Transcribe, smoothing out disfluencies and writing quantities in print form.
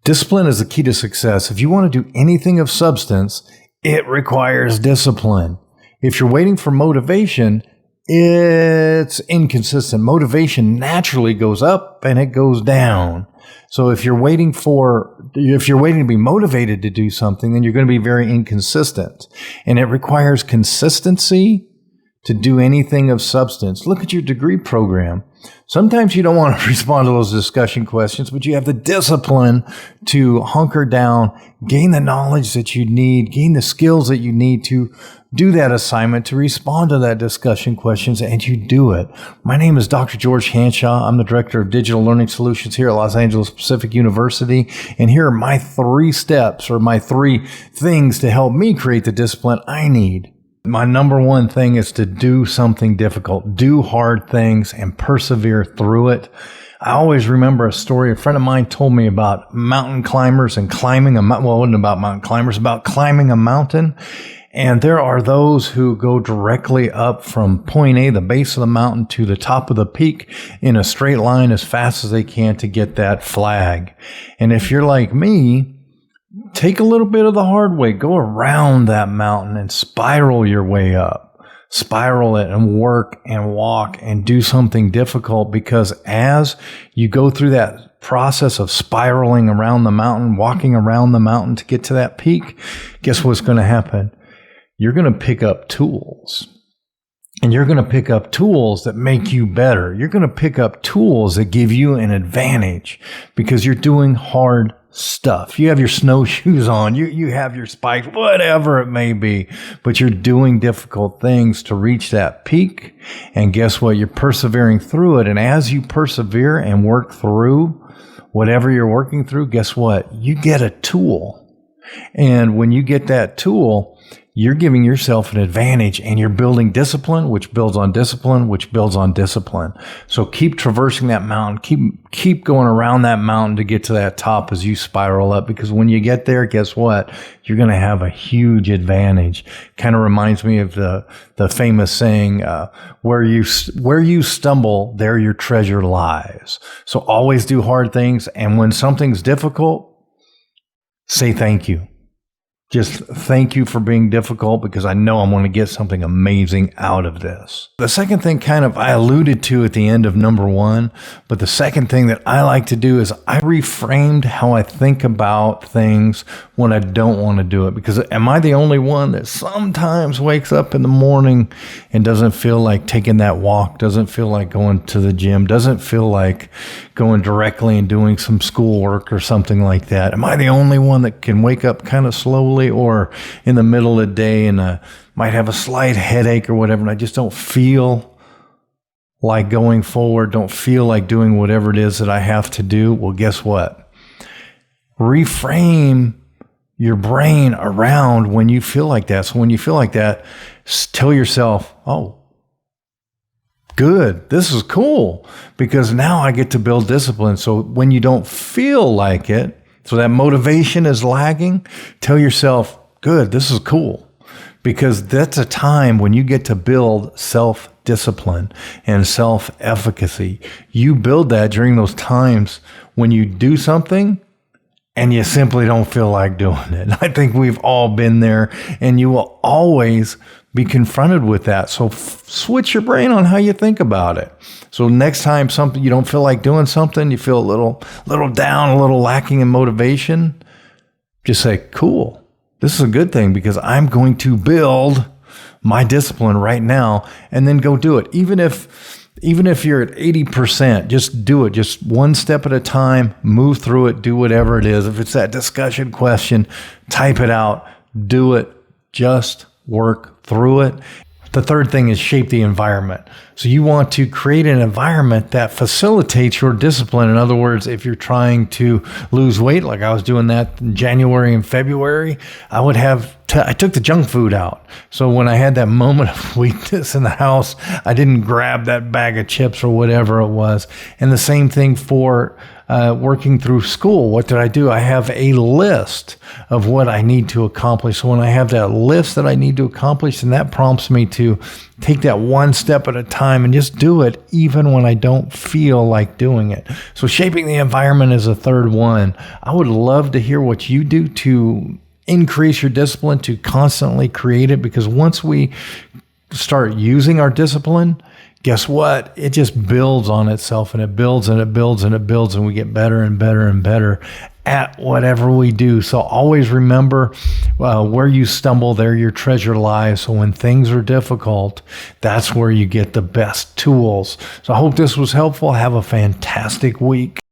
Discipline is the key to success. If you want to do anything of substance, it requires discipline. If you're waiting for motivation, it's inconsistent. Motivation naturally goes up and it goes down. So if you're waiting to be motivated to do something, then you're going to be very inconsistent. And it requires consistency to do anything of substance. Look at your degree program. Sometimes you don't want to respond to those discussion questions, but you have the discipline to hunker down, gain the knowledge that you need, gain the skills that you need to do that assignment, to respond to that discussion questions, and you do it. My name is Dr. George Hanshaw. I'm the Director of Digital Learning Solutions here at Los Angeles Pacific University, and here are my 3 steps, or my 3 things to help me create the discipline I need. My number 1 thing is to do something difficult, do hard things, and persevere through it. I always remember a story a friend of mine told me about mountain climbers and climbing a mountain. Well, it wasn't about mountain climbers, about climbing a mountain. And there are those who go directly up from point A, the base of the mountain, to the top of the peak in a straight line as fast as they can to get that flag. And if you're like me, take a little bit of the hard way. Go around that mountain and spiral your way up. Spiral it and work and walk and do something difficult, because as you go through that process of spiraling around the mountain, walking around the mountain to get to that peak, guess what's going to happen? You're going to pick up tools. And you're going to pick up tools that make you better. You're going to pick up tools that give you an advantage because you're doing hard stuff. You have your snowshoes on, you have your spikes, whatever it may be, but you're doing difficult things to reach that peak. And guess what? You're persevering through it. And as you persevere and work through whatever you're working through, guess what? You get a tool. And when you get that tool, you're giving yourself an advantage, and you're building discipline, which builds on discipline, which builds on discipline. So keep traversing that mountain. Keep going around that mountain to get to that top as you spiral up, because when you get there, guess what? You're going to have a huge advantage. Kind of reminds me of the famous saying, where you stumble, there your treasure lies. So always do hard things. And when something's difficult, say thank you. Just thank you for being difficult, because I know I'm going to get something amazing out of this. The second thing I alluded to at the end of number 1, but the second thing that I like to do is I reframed how I think about things when I don't want to do it. Because am I the only one that sometimes wakes up in the morning and doesn't feel like taking that walk, doesn't feel like going to the gym, doesn't feel like going directly and doing some schoolwork or something like that? Am I the only one that can wake up kind of slowly or in the middle of the day and might have a slight headache or whatever, and I just don't feel like going forward, don't feel like doing whatever it is that I have to do? Well, guess what? Reframe your brain around when you feel like that. So when you feel like that, tell yourself, oh, good, this is cool, because now I get to build discipline. So when you don't feel like it, so that motivation is lagging, tell yourself, good, this is cool. Because that's a time when you get to build self-discipline and self-efficacy. You build that during those times when you do something and you simply don't feel like doing it. I think we've all been there, and you will always be confronted with that. So switch your brain on how you think about it. So next time you don't feel like doing something, you feel a little down, a little lacking in motivation, just say, cool, this is a good thing, because I'm going to build my discipline right now, and then go do it. Even if you're at 80%, just do it. Just one step at a time, move through it, do whatever it is. If it's that discussion question, type it out, do it, just work through it. The third thing is shape the environment. So you want to create an environment that facilitates your discipline. In other words, if you're trying to lose weight, like I was doing that in January and February, I took the junk food out. So when I had that moment of weakness in the house, I didn't grab that bag of chips or whatever it was. And the same thing for working through school, what did I do? I have a list of what I need to accomplish. So when I have that list that I need to accomplish, and that prompts me to take that one step at a time and just do it even when I don't feel like doing it. So shaping the environment is a third one. I would love to hear what you do to increase your discipline, to constantly create it, because once we start using our discipline, guess what? It just builds on itself, and it builds and it builds and it builds, and we get better and better and better at whatever we do. So always remember, where you stumble, there your treasure lies. So when things are difficult, that's where you get the best tools. So I hope this was helpful. Have a fantastic week.